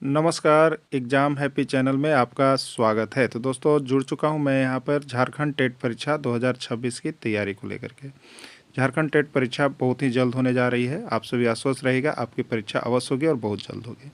नमस्कार, exam happy channel में आपका स्वागत है। तो दोस्तों जुड़ चुका हूं मैं यहां पर झारखंड टेट परीक्षा 2026 की तैयारी को लेकर के। झारखंड टेट परीक्षा बहुत ही जल्द होने जा रही है। आप सभी आश्वस्त रहिएगा, आपकी परीक्षा अवश्य होगी और बहुत जल्द होगी।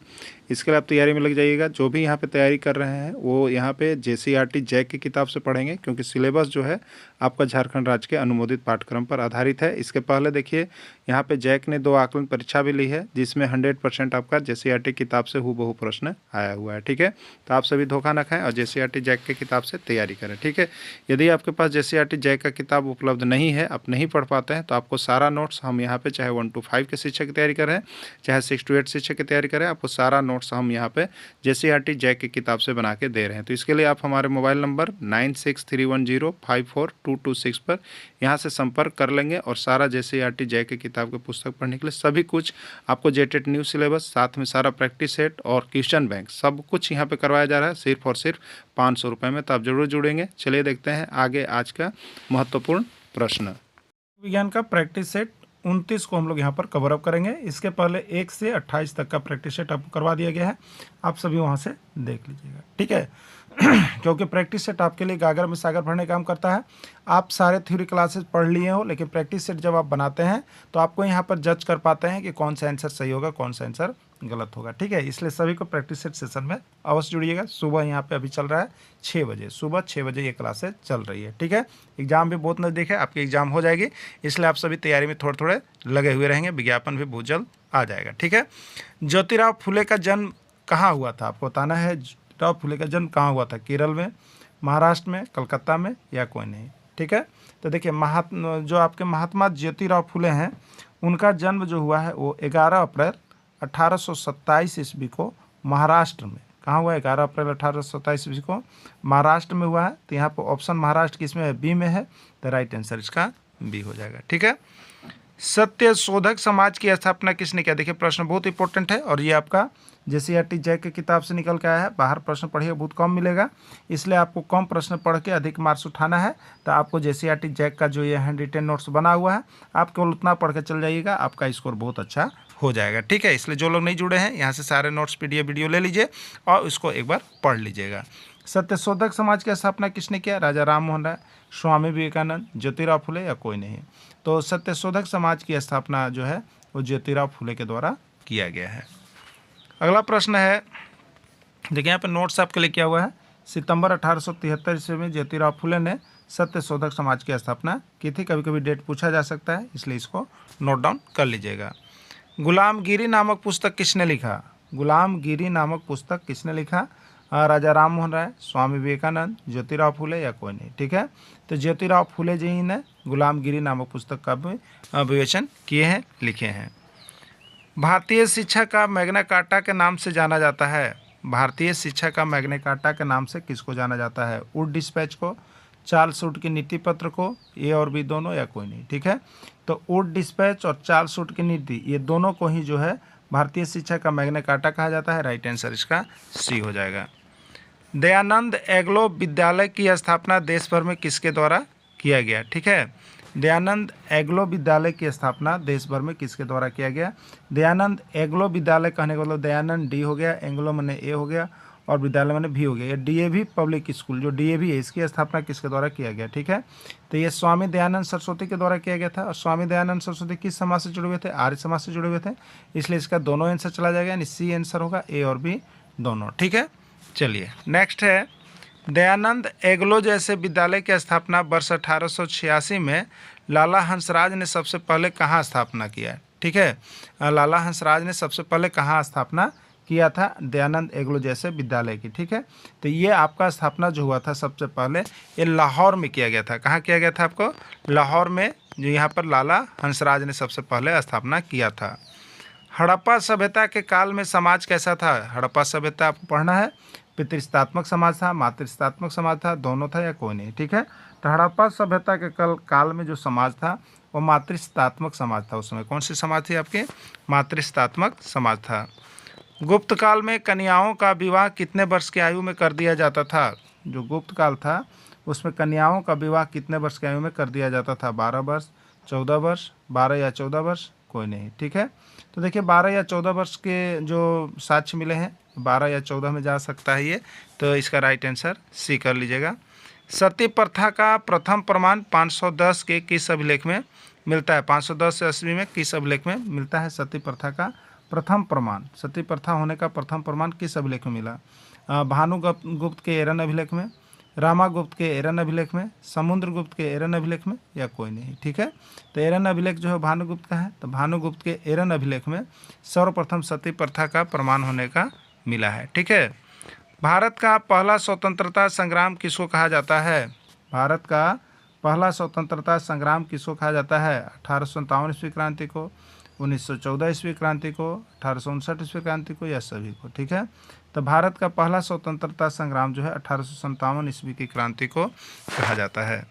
इसके लिए आप तैयारी में लग जाइएगा। जो भी यहाँ पे तैयारी कर रहे हैं वो यहाँ पे जेसीईआरटी जैक की किताब से पढ़ेंगे, क्योंकि सिलेबस जो है आपका झारखंड राज्य के अनुमोदित पाठ्यक्रम पर आधारित है। इसके पहले देखिए यहाँ पे जैक ने 2 आकलन परीक्षा भी ली है, जिसमें 100% आपका जेसीईआरटी किताब से हूबहू प्रश्न आया हुआ है। ठीक है, तो आप सभी धोखा न खाएं और जेसीईआरटी जैक की किताब से तैयारी करें। ठीक है, यदि आपके पास जेसीईआरटी जैक का किताब उपलब्ध नहीं है, आप नहीं पढ़ पाते हैं, तो आपको सारा नोट्स हम यहाँ पे चाहे 1 to 5 के शिक्षक की तैयारी करें, चाहे 6 to 8 शिक्षक की तैयारी करें, आपको सारा नोट्स हम यहाँ पे जेसीईआरटी जैक की किताब से बना के दे रहे हैं। तो इसके लिए आप हमारे मोबाइल नंबर 9631054226 पर यहाँ से संपर्क कर लेंगे और सारा जेसीईआरटी जैक की किताब की पुस्तक पढ़ने के लिए सभी कुछ आपको जेटेट न्यू सिलेबस, साथ में सारा प्रैक्टिस सेट और क्वेश्चन बैंक सब कुछ यहाँ पे करवाया जा रहा है, सिर्फ और सिर्फ 500 रुपये में। तो आप जरूर जुड़ेंगे। चलिए देखते हैं आगे आज का महत्वपूर्ण प्रश्न। विज्ञान का प्रैक्टिस सेट 29 को हम लोग यहाँ पर कवर अप करेंगे। इसके पहले 1 से 28 तक का प्रैक्टिस सेट आपको करवा दिया गया है, आप सभी वहाँ से देख लीजिएगा। ठीक है क्योंकि प्रैक्टिस सेट आपके लिए गागर में सागर भरने का काम करता है। आप सारे थ्योरी क्लासेस पढ़ लिए हो, लेकिन प्रैक्टिस सेट जब आप बनाते हैं तो आपको यहाँ पर जज कर पाते हैं कि कौन सा आंसर सही होगा, कौन सा आंसर गलत होगा। ठीक है, इसलिए सभी को प्रैक्टिस सेट सेशन में अवश्य जुड़िएगा। सुबह यहाँ पे अभी चल रहा है 6 बजे, सुबह 6 बजे ये क्लासेस चल रही है। ठीक है, एग्जाम भी बहुत नज़दीक है, आपकी एग्जाम हो जाएगी, इसलिए आप सभी तैयारी में थोड़े थोड़े लगे हुए रहेंगे। विज्ञापन भी बहुत जल्द आ जाएगा। ठीक है, ज्योतिराव फुले का जन्म कहाँ हुआ था, आपको बताना है। ज्योतिराव फुले का जन्म कहाँ हुआ था? केरल में, महाराष्ट्र में, कलकत्ता में, या कोई नहीं। ठीक है, तो देखिए जो आपके महात्मा ज्योतिराव फुले हैं, उनका जन्म जो हुआ है वो 11 अप्रैल 1827 ईस्वी को महाराष्ट्र में। कहाँ हुआ? 11 अप्रैल 1827 ईस्वी को महाराष्ट्र में हुआ है। तो यहाँ पर ऑप्शन महाराष्ट्र किसमें है? बी में है, तो राइट आंसर इसका बी हो जाएगा। ठीक है, सत्य शोधक समाज की स्थापना किसने किया? देखिए प्रश्न बहुत इंपॉर्टेंट है और ये आपका जेसीईआरटी जैक की किताब से निकल के आया है। बाहर प्रश्न पढ़िए बहुत कम मिलेगा, इसलिए आपको कम प्रश्न पढ़ के अधिक मार्क्स उठाना है। तो आपको जेसीईआरटी जैक का जो ये हैंड रिटेन नोट्स बना हुआ है, आप केवल उतना पढ़ के चल जाइएगा, आपका स्कोर बहुत अच्छा हो जाएगा। ठीक है, इसलिए जो लोग नहीं जुड़े हैं यहाँ से सारे नोट्स पीडीएफ वीडियो ले लीजिए और इसको एक बार पढ़ लीजिएगा। सत्यशोधक समाज की स्थापना किसने किया? राजा राम मोहन राय, स्वामी विवेकानंद, ज्योतिराव फुले, या कोई नहीं। तो सत्यशोधक समाज की स्थापना जो है वो ज्योतिराव फुले के द्वारा किया गया है। अगला प्रश्न है, देखिए यहाँ पे नोट्स आपके लिए क्या हुआ है। सितंबर 1873 ईस्वी में ज्योतिराव फुले ने सत्यशोधक समाज की स्थापना की थी। कभी कभी डेट पूछा जा सकता है, इसलिए इसको नोट डाउन कर लीजिएगा। गुलामगिरी नामक पुस्तक किसने लिखा? गुलामगिरी नामक पुस्तक किसने लिखा? राजा राम मोहन राय, स्वामी विवेकानंद, ज्योतिराव फुले, या कोई नहीं। ठीक है, तो ज्योतिराव फुले जी ने गुलामगिरी नामक पुस्तक का भी विवेचन किए हैं, लिखे हैं। भारतीय शिक्षा का मैग्ना कार्टा के नाम से जाना जाता है। भारतीय शिक्षा का मैग्ना कार्टा के नाम से किसको जाना जाता है? वुड डिस्पैच को, चार्ल्स वुड की नीति पत्र को, ए और बी दोनों, या कोई नहीं। ठीक है, तो वुड डिस्पैच और चार्ल्स वुड की नीति, ये दोनों को ही जो है भारतीय शिक्षा का मैग्ना कार्टा कहा जाता है। राइट आंसर इसका सी हो जाएगा। दयानंद एग्लो विद्यालय की स्थापना देश भर में किसके द्वारा किया गया? ठीक है, दयानंद एग्लो विद्यालय की स्थापना देश भर में किसके द्वारा किया गया? दयानंद एग्लो विद्यालय कहने का मतलब दयानंद डी हो गया, एंग्लो मैंने ए हो गया और विद्यालय मैंने भी हो गया। ये डीएवी पब्लिक स्कूल जो डीएवी है, इसकी स्थापना किसके द्वारा किया गया? ठीक है, तो ये स्वामी दयानंद सरस्वती के द्वारा किया गया था। और स्वामी दयानंद सरस्वती किस समाज से जुड़े हुए थे? आर्य समाज से जुड़े हुए थे, इसलिए इसका दोनों आंसर चला जाएगा, यानी सी आंसर होगा, ए और बी दोनों। ठीक है, चलिए नेक्स्ट है, दयानंद एग्लो जैसे विद्यालय की स्थापना वर्ष 1886 में लाला हंसराज ने सबसे पहले कहाँ स्थापना किया है? ठीक है, लाला हंसराज ने सबसे पहले कहाँ स्थापना किया था दयानंद एग्लो जैसे विद्यालय की? ठीक है, तो ये आपका स्थापना जो हुआ था सबसे पहले ये लाहौर में किया गया था। कहाँ किया गया था? आपको लाहौर में, जो यहाँ पर लाला हंसराज ने सबसे पहले स्थापना किया था। हड़प्पा सभ्यता के काल में समाज कैसा था? हड़प्पा सभ्यता आपको पढ़ना है। पितृसत्तात्मक समाज था, मातृसत्तात्मक समाज था, दोनों था, या कोई नहीं? ठीक है, तो हड़प्पा सभ्यता के काल में जो समाज था वो मातृसत्तात्मक समाज था। उस समय कौन सी समाज थी आपके? मातृसत्तात्मक समाज था। गुप्त काल में कन्याओं का विवाह कितने वर्ष की आयु में कर दिया जाता था? जो गुप्त काल था उसमें कन्याओं का विवाह कितने वर्ष की आयु में कर दिया जाता था? 12 वर्ष, 14 वर्ष, 12 या 14 वर्ष, कोई नहीं, ठीक है। तो देखिए 12 या 14 वर्ष के जो साक्ष्य मिले हैं, 12 या 14 में जा सकता है ये, तो इसका राइट आंसर सी कर लीजिएगा। सती प्रथा का प्रथम प्रमाण 510 के किस अभिलेख में मिलता है? 510 ईस्वी में किस अभिलेख में मिलता है सती प्रथा का प्रथम प्रमाण? सती प्रथा होने का प्रथम प्रमाण किस अभिलेख में मिला? भानुगुप्त के एरन अभिलेख में, रामागुप्त के एरन अभिलेख में, समुद्रगुप्त के एरन अभिलेख में, या कोई नहीं, ठीक है। तो एरन अभिलेख जो है भानुगुप्त का है, तो भानुगुप्त के एरन अभिलेख में सर्वप्रथम सती प्रथा का प्रमाण होने का मिला है, ठीक है। भारत का पहला स्वतंत्रता संग्राम किसको कहा जाता है? भारत का पहला स्वतंत्रता संग्राम किसको कहा जाता है? 1857 ईस्वी क्रांति को, 1914 ईस्वी क्रांति को, 1859 ईस्वी क्रांति को, या सभी को, ठीक है। तो भारत का पहला स्वतंत्रता संग्राम जो है 1857 ईस्वी की क्रांति को कहा जाता है।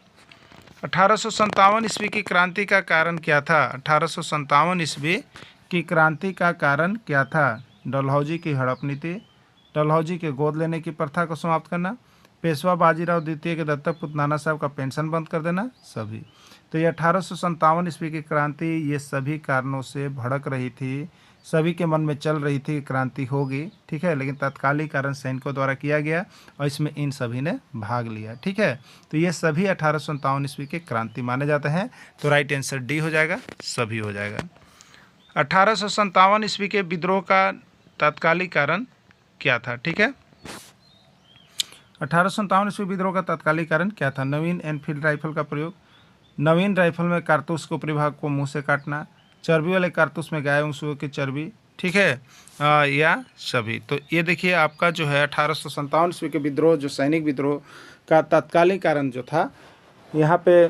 1857 ईस्वी की क्रांति का कारण क्या था? 1857 ईस्वी की क्रांति का कारण क्या था? डलहौजी की हड़प नीति, डलहौजी के गोद लेने की प्रथा को समाप्त करना, पेशवा बाजीराव द्वितीय के दत्तक पुत्र नाना साहब का पेंशन बंद कर देना, सभी। तो ये 1857 ईस्वी की क्रांति ये सभी कारणों से भड़क रही थी, सभी के मन में चल रही थी क्रांति होगी, ठीक है, लेकिन तत्कालीन कारण सैनिकों द्वारा किया गया और इसमें इन सभी ने भाग लिया, ठीक है। तो ये सभी 1857 ईस्वी के क्रांति माने जाते हैं, तो राइट आंसर डी हो जाएगा, सभी हो जाएगा। 1857 ईस्वी के विद्रोह का तत्कालीन कारण क्या था? ठीक है, 1857 ईस्वी विद्रोह का तत्कालीन कारण क्या था? नवीन एनफील्ड राइफल का प्रयोग, नवीन राइफल में कारतूस के ऊपरी भाग को मुंह से काटना, चर्बी वाले कारतूस में गाय सूअर की चर्बी, ठीक है, या सभी। तो ये देखिए आपका जो है 1857 ईस्वी के विद्रोह, जो सैनिक विद्रोह का तत्कालीन कारण जो था यहाँ पे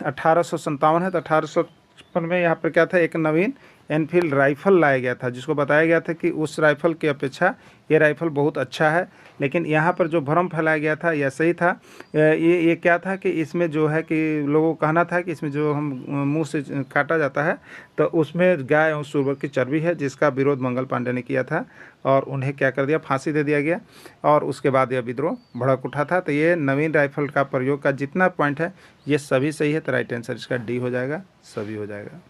1857 है, तो 1856 में यहाँ पर क्या था? एक नवीन एनफील्ड राइफल लाया गया था, जिसको बताया गया था कि उस राइफल की अपेक्षा ये राइफल बहुत अच्छा है, लेकिन यहाँ पर जो भ्रम फैलाया गया था यह सही था। ये क्या था कि इसमें जो है कि लोगों को कहना था कि इसमें जो हम मुंह से काटा जाता है तो उसमें गाय और सूअर की चर्बी है, जिसका विरोध मंगल पांडे ने किया था और उन्हें क्या कर दिया? फांसी दे दिया गया और उसके बाद यह विद्रोह भड़क उठा था। तो ये नवीन राइफल का प्रयोग का जितना पॉइंट है ये सभी सही है, तो राइट आंसर इसका डी हो जाएगा, सभी हो जाएगा।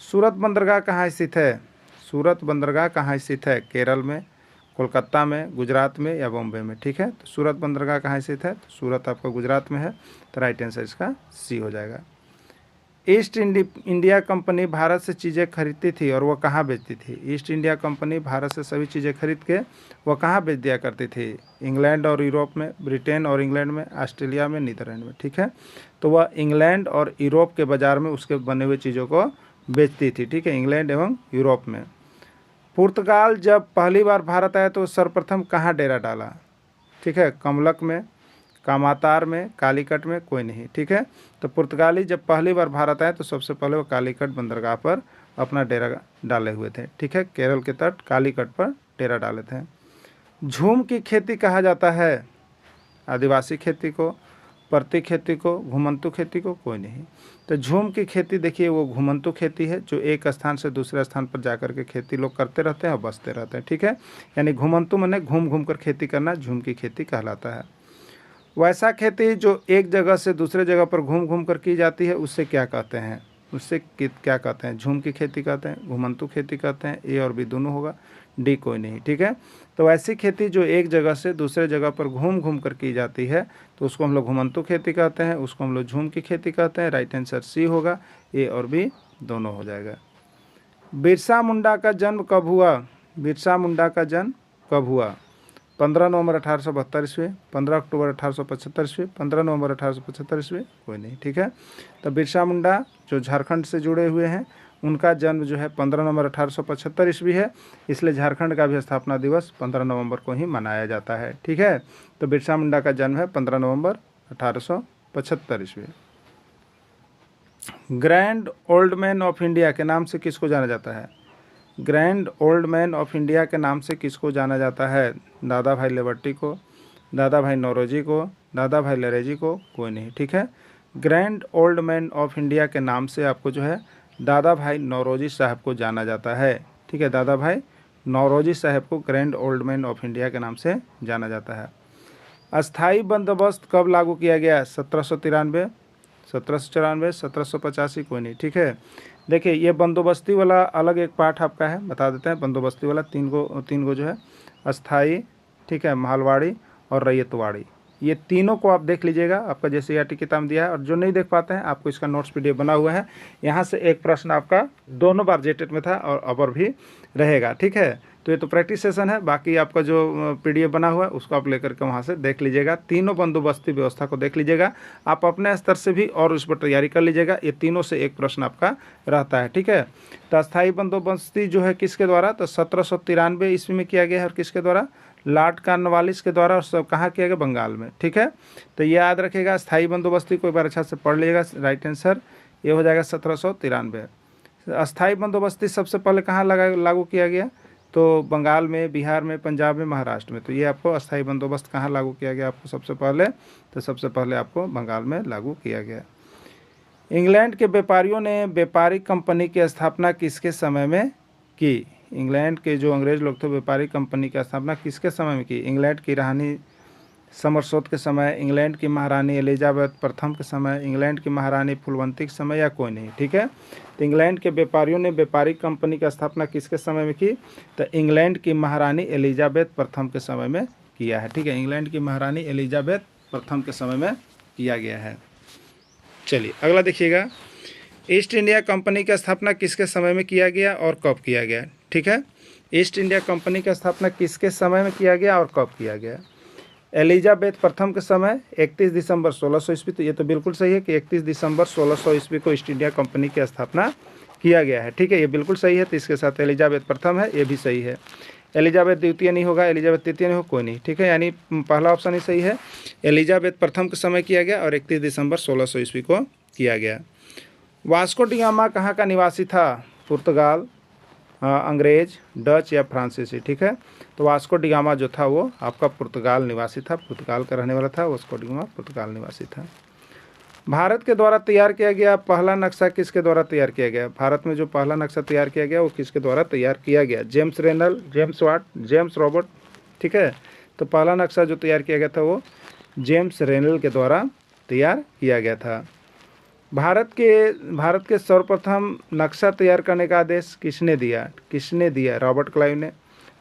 सूरत बंदरगाह कहाँ स्थित है? सूरत बंदरगाह कहाँ स्थित है? केरल में, कोलकाता में, गुजरात में, या बॉम्बे में, ठीक है। तो सूरत बंदरगाह कहाँ स्थित है? तो सूरत आपका गुजरात में है, तो राइट आंसर इसका सी हो जाएगा। ईस्ट इंडिया कंपनी भारत से चीज़ें खरीदती थी और वह कहाँ बेचती थी? ईस्ट इंडिया कंपनी भारत से सभी चीज़ें खरीद के वह कहाँ बेच दिया करती थी? इंग्लैंड और यूरोप में, ब्रिटेन और इंग्लैंड में, ऑस्ट्रेलिया में, नीदरलैंड में, ठीक है। तो वह इंग्लैंड और यूरोप के बाज़ार में उसके बने हुए चीज़ों को बेचती थी, ठीक है, इंग्लैंड एवं यूरोप में। पुर्तगाल जब पहली बार भारत आया तो सर्वप्रथम कहाँ डेरा डाला? ठीक है, कमलक में, कामातार में, कालीकट में, कोई नहीं, ठीक है। तो पुर्तगाली जब पहली बार भारत आए तो सबसे पहले वो कालीकट बंदरगाह पर अपना डेरा डाले हुए थे, ठीक है, केरल के तट कालीकट पर डेरा डाले थे। झूम की खेती कहा जाता है? आदिवासी खेती को, परती खेती को, घुमंतु खेती को, कोई नहीं। तो झूम की खेती देखिए वो घुमंतु खेती है, जो एक स्थान से दूसरे स्थान पर जाकर के खेती लोग करते रहते हैं और बसते रहते हैं, ठीक है। यानी घुमंतु माने घूम घूम कर खेती करना, झूम की खेती कहलाता है। वैसा खेती जो एक जगह से दूसरे जगह पर घूम घूम कर की जाती है उससे क्या कहते हैं? उससे क्या कहते हैं? झूम की खेती कहते हैं, घुमंतु खेती कहते हैं, ए और बी दोनों होगा, डी कोई नहीं, ठीक है। तो ऐसी खेती जो एक जगह से दूसरे जगह पर घूम घूम कर की जाती है तो उसको हम लोग घुमंतु खेती कहते हैं, उसको हम लोग झूम की खेती कहते हैं। राइट आंसर सी होगा, ए और बी दोनों हो जाएगा। बिरसा मुंडा का जन्म कब हुआ? बिरसा मुंडा का जन्म कब हुआ? 15 नवंबर 1872 ईस्वी, 15 अक्टूबर 1875 ईस्वी, 15 नवंबर 1875 ईस्वी, कोई नहीं, ठीक है। तो बिरसा मुंडा जो झारखंड से जुड़े हुए हैं उनका जन्म जो है 15 नवंबर 1875 ईस्वी है, इसलिए झारखंड का भी स्थापना दिवस 15 नवंबर को ही मनाया जाता है, ठीक है। तो बिरसा मुंडा का जन्म है 15 नवंबर 1875 ईस्वी। Grand old man of India के नाम से किसको जाना जाता है? Grand old man of India के नाम से किसको जाना जाता है? दादा भाई लेवर्टी को, दादा भाई नौरोजी को, दादा भाई लरेजी को, कोई नहीं, ठीक है। Grand old man of India के नाम से आपको जो है दादा भाई नौरोजी साहब को जाना जाता है, ठीक है। दादा भाई नौरोजी साहब को grand old man of India के नाम से जाना जाता है। अस्थाई बंदोबस्त कब लागू किया गया? 1793, 1794, 1785, कोई नहीं, ठीक है। देखिए ये बंदोबस्ती वाला अलग एक पार्ट आपका है, बता देते हैं। बंदोबस्ती वाला तीन गो जो है अस्थाई, ठीक है, महलवाड़ी और रैयतवाड़ी, ये तीनों को आप देख लीजिएगा। आपका जैसे ERT किताब में दिया है, और जो नहीं देख पाते हैं आपको इसका नोट्स PDF बना हुआ है। यहाँ से एक प्रश्न आपका दोनों बार जेटेट में था और अबर भी रहेगा, ठीक है। तो ये तो प्रैक्टिस सेशन है, बाकी आपका जो PDF बना हुआ है उसको आप लेकर के वहाँ से देख लीजिएगा। तीनों बंदोबस्ती व्यवस्था को देख लीजिएगा। आप अपने स्तर से भी और उस पर तैयारी कर लीजिएगा। ये तीनों से एक प्रश्न आपका रहता है, ठीक है। तो अस्थायी बंदोबस्ती जो है किसके द्वारा, तो 1793 ईस्वी में किया गया है। और किसके द्वारा, लॉर्ड कॉर्नवालिस के द्वारा। और सब कहाँ किया गया, बंगाल में, ठीक है। तो ये याद रखेगा, स्थायी बंदोबस्ती को एक बार अच्छा से पढ़ लीजिएगा। राइट आंसर ये हो जाएगा 1793। अस्थायी बंदोबस्ती सबसे पहले कहाँ लागू किया गया, तो बंगाल में, बिहार में, पंजाब में, महाराष्ट्र में। तो ये आपको अस्थायी बंदोबस्त कहाँ लागू किया गया आपको सबसे पहले, तो सबसे पहले आपको बंगाल में लागू किया गया। इंग्लैंड के व्यापारियों ने व्यापारिक कंपनी की स्थापना किसके समय में की। इंग्लैंड के जो अंग्रेज लोग थे, व्यापारिक कंपनी की स्थापना किसके समय में की। इंग्लैंड की रानी समरसोत के समय, इंग्लैंड की महारानी एलिजाबेथ प्रथम के समय, इंग्लैंड की महारानी फूलवंती के समय, या कोई नहीं, ठीक है। तो इंग्लैंड के व्यापारियों ने व्यापारिक कंपनी की स्थापना किसके समय में की, तो इंग्लैंड की महारानी एलिजाबेथ प्रथम के समय में किया है, ठीक है। इंग्लैंड की महारानी एलिजाबेथ प्रथम के समय में किया गया है। चलिए अगला देखिएगा, ईस्ट इंडिया कंपनी की स्थापना किसके समय में किया गया और कब किया गया, ठीक है। ईस्ट इंडिया कंपनी की स्थापना किसके समय में किया गया और कब किया गया। एलिजाबेथ प्रथम के समय 31 दिसंबर 1600 ईस्वी। तो ये तो बिल्कुल सही है कि 31 दिसंबर 1600 ईस्वी को ईस्ट इंडिया कंपनी की स्थापना किया गया है, ठीक है, ये बिल्कुल सही है। तो इसके साथ एलिजाबेथ प्रथम है, ये भी सही है। एलिजाबेथ द्वितीय नहीं होगा, एलिजाबेथ तृतीय नहीं होगा, कोई नहीं, ठीक है, यानी पहला ऑप्शन ही सही है। एलिजाबेथ प्रथम के समय किया गया और 31 दिसंबर 1600 ईस्वी को किया गया। वास्को डी गामा कहाँ का निवासी था, पुर्तगाल, अंग्रेज, डच या फ्रांसीसी, ठीक है। तो वास्को डी गामा जो था वो आपका पुर्तगाल निवासी था, पुर्तगाल का रहने वाला था। वास्को डी गामा पुर्तगाल निवासी था। भारत के द्वारा तैयार किया गया पहला नक्शा किसके द्वारा तैयार किया गया। भारत में जो पहला नक्शा तैयार किया गया वो किसके द्वारा तैयार किया गया, James Rennell, James Watt, James Robert, ठीक है। तो पहला नक्शा जो तैयार किया गया था वो जेम्स रेनल के द्वारा तैयार किया गया था। भारत के सर्वप्रथम नक्शा तैयार करने का आदेश किसने दिया, रॉबर्ट क्लाइव ने,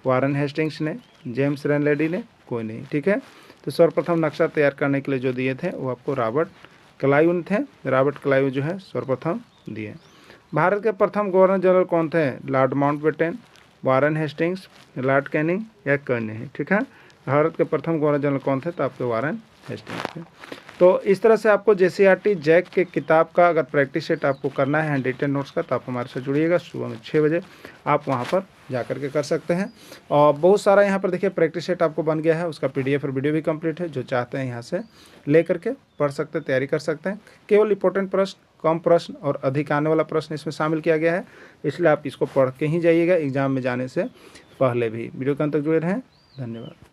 वारन हेस्टिंग्स ने, जेम्स रेनलेडी ने, कोई नहीं, ठीक है। तो सर्वप्रथम नक्शा तैयार करने के लिए जो दिए थे वो आपको रॉबर्ट क्लाइव थे। रॉबर्ट क्लाइव जो है सर्वप्रथम दिए। भारत के प्रथम गवर्नर जनरल कौन थे, Lord Mountbatten, Warren Hastings, Lord Canning या कर्निंग, ठीक है। भारत के प्रथम गवर्नर जनरल कौन थे, तो आपके वारन हेस्टिंग्स थे। तो इस तरह से आपको JCERT जैक के किताब का अगर प्रैक्टिस सेट आपको करना है हैंड रिटन नोट्स का, तो आप हमारे साथ जुड़िएगा। सुबह में 6 बजे आप वहाँ पर जा करके कर सकते हैं। और बहुत सारा यहाँ पर देखिए प्रैक्टिस सेट आपको बन गया है, उसका PDF और वीडियो भी कंप्लीट है। जो चाहते हैं यहाँ से ले करके पढ़ सकते हैं, तैयारी कर सकते हैं। केवल इंपॉर्टेंट प्रश्न, कम प्रश्न और अधिक आने वाला प्रश्न इसमें शामिल किया गया है, इसलिए आप इसको पढ़ के ही जाइएगा एग्जाम में जाने से पहले भी। वीडियो के अंत तक जुड़े रहें, धन्यवाद।